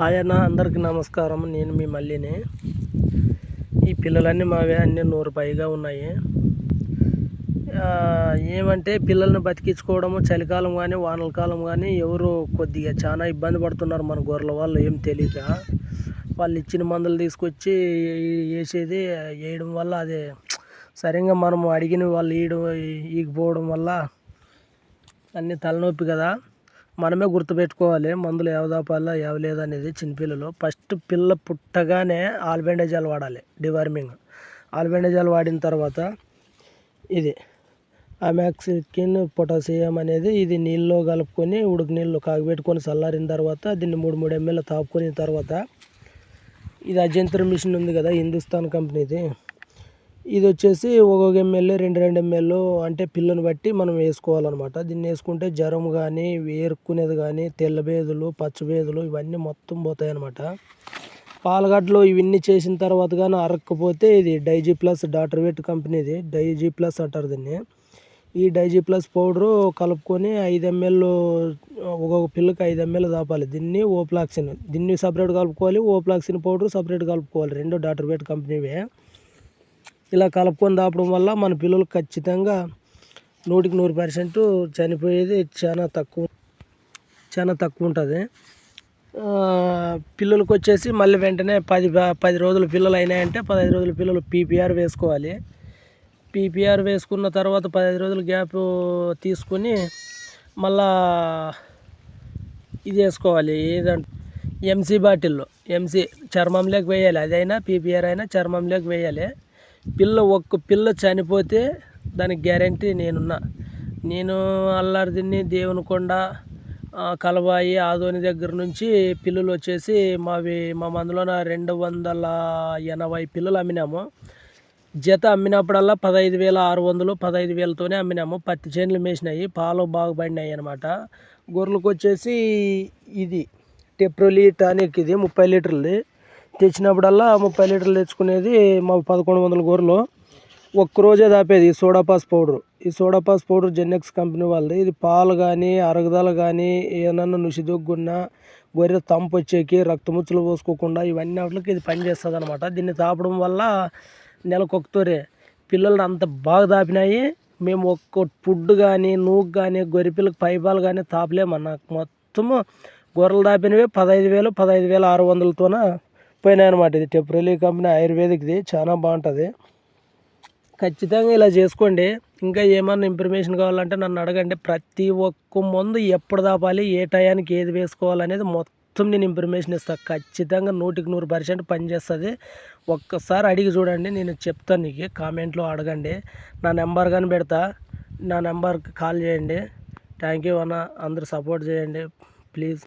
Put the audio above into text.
Hi అన్న, అందరికీ నమస్కారం. నేను మీ మల్లిని. ఈ పిల్లలన్నీ మావే, అన్నీ 100 పైగా ఉన్నాయి. ఏమంటే పిల్లల్ని బతికించుకోవడము చలికాలం కానీ వానల కాలం కానీ ఎవరు కొద్దిగా చాలా ఇబ్బంది పడుతున్నారు. మన గొర్రెల వాళ్ళు ఏం తెలియక వాళ్ళు ఇచ్చిన మందులు తీసుకొచ్చి వేయడం వల్ల అదే సరిగ్గా మనం అడిగిన వాళ్ళు ఈగిపోవడం వల్ల అన్నీ తలనొప్పి కదా. మనమే గుర్తుపెట్టుకోవాలి మందులు ఏవదాపాలా ఏవలేదనేది. చిన్నపిల్లలు ఫస్ట్ పిల్ల పుట్టగానే ఆల్బెండజాల్ వాడాలి, డివార్మింగ్. ఆల్బెండజాల్ వాడిన తర్వాత ఇది అమాక్సికిన్ పొటాషియం అనేది ఇది నీళ్ళలో కలుపుకొని ఉడుకు నీళ్ళు కాగబెట్టుకొని చల్లారిన తర్వాత దీన్ని 3 ml తాపుకున్న తర్వాత ఇది అజంత్ర మిషన్ ఉంది కదా, హిందుస్థాన్ కంపెనీది. ఇది వచ్చేసి ఒక్కొక్క ఎంఎల్ 2 ml అంటే పిల్లని బట్టి మనం వేసుకోవాలన్నమాట. దీన్ని వేసుకుంటే జ్వరం కానీ వేరుకునేది కానీ తెల్లబేదులు పచ్చబేదులు ఇవన్నీ మొత్తం పోతాయి అన్నమాట. పాలగడ్డలు ఇవన్నీ చేసిన తర్వాత కానీ అరక్కపోతే ఇది డైజీ ప్లస్ డాక్టర్ వెట్ కంపెనీది డైజీ ప్లస్ అంటారు దీన్ని. ఈ డైజీ ప్లస్ పౌడరు కలుపుకొని 5 ml ఒక్కొక్క పిల్లకి 5 ml తాపాలి. దీన్ని ఓప్లాక్సిన్ దీన్ని సపరేట్ కలుపుకోవాలి, ఓప్లాక్సిన్ పౌడర్ సపరేట్ కలుపుకోవాలి. రెండు డాక్టర్ వెట్ కంపెనీవే. ఇలా కలుపుకొని తాపడం వల్ల మన పిల్లలు ఖచ్చితంగా 100% చనిపోయేది చాలా తక్కువ ఉంటుంది. పిల్లలకు వచ్చేసి మళ్ళీ వెంటనే 10 రోజుల పిల్లలు అయినాయంటే 15 రోజుల పిల్లలు పీపీఆర్ వేసుకోవాలి. పీపీఆర్ వేసుకున్న తర్వాత 15 రోజుల గ్యాప్ తీసుకొని మళ్ళా ఇది వేసుకోవాలి. ఏదంటే ఎంసీ బాటిల్లో ఎంసీ చర్మంలోకి వేయాలి. అదైనా పీపీఆర్ అయినా చర్మంలోకి వేయాలి. ఒక్క పిల్ల చనిపోతే దానికి గ్యారంటీ నేను అల్లారిదిన్ని దేవునికొండ కలబాయి ఆదోని దగ్గర నుంచి పిల్లలు వచ్చేసి మా మందులోన 280 పిల్లలు అమ్మినాము. జత అమ్మినప్పుడల్లా 15,600 15,000తోనే అమ్మినాము. పత్తి చేనులు మేసినాయి, పాలు బాగా పడినాయి అనమాట. గొర్రెలకు వచ్చేసి ఇది టెప్రోలీ టానిక్, ఇది 30 లీటర్లది తెచ్చినప్పుడల్లా 30 లీటర్లు తెచ్చుకునేది. మా 1100 గొర్రెలు ఒక్కరోజే దాపేది ఈ సోడాపాస్ పౌడరు. ఈ సోడాపాస్ పౌడర్ జెన్నెక్స్ కంపెనీ వాళ్ళది. ఇది పాలు కానీ అరుగుదల కానీ ఏమన్నా నుసిదొగ్గున్నా గొర్రె తంపు వచ్చేకి రక్తముచ్చులు పోసుకోకుండా ఇవన్నీ వాటికి ఇది పనిచేస్తుంది అనమాట. దీన్ని తాపడం వల్ల నెలకొకతోరే పిల్లలు అంత బాగా దాపినాయి. మేము ఒక్క ఫుడ్ కానీ నూగు కానీ గొర్రె పిల్లకి పైపాలు కానీ తాపలేమన్నా. మొత్తము గొర్రెలు దాపినవి 15,000 15,600తోన పోయినాయి అనమాట. ఇది టెప్రోలీ కంపెనీ ఆయుర్వేదిక్ది, చాలా బాగుంటుంది. ఖచ్చితంగా ఇలా చేసుకోండి. ఇంకా ఏమన్నా ఇన్ఫర్మేషన్ కావాలంటే నన్ను అడగండి. ప్రతి ఒక్క మందు ఎప్పుడు దాపాలి, ఏ టయానికి ఏది వేసుకోవాలనేది మొత్తం నేను ఇన్ఫర్మేషన్ ఇస్తాను. ఖచ్చితంగా 100% పనిచేస్తుంది. ఒక్కసారి అడిగి చూడండి, నేను చెప్తాను. నీకు కామెంట్లో అడగండి, నా నెంబర్ కానీ పెడతా. నా నెంబర్కి కాల్ చేయండి. థ్యాంక్ యూ అన్న, అందరూ సపోర్ట్ చేయండి ప్లీజ్.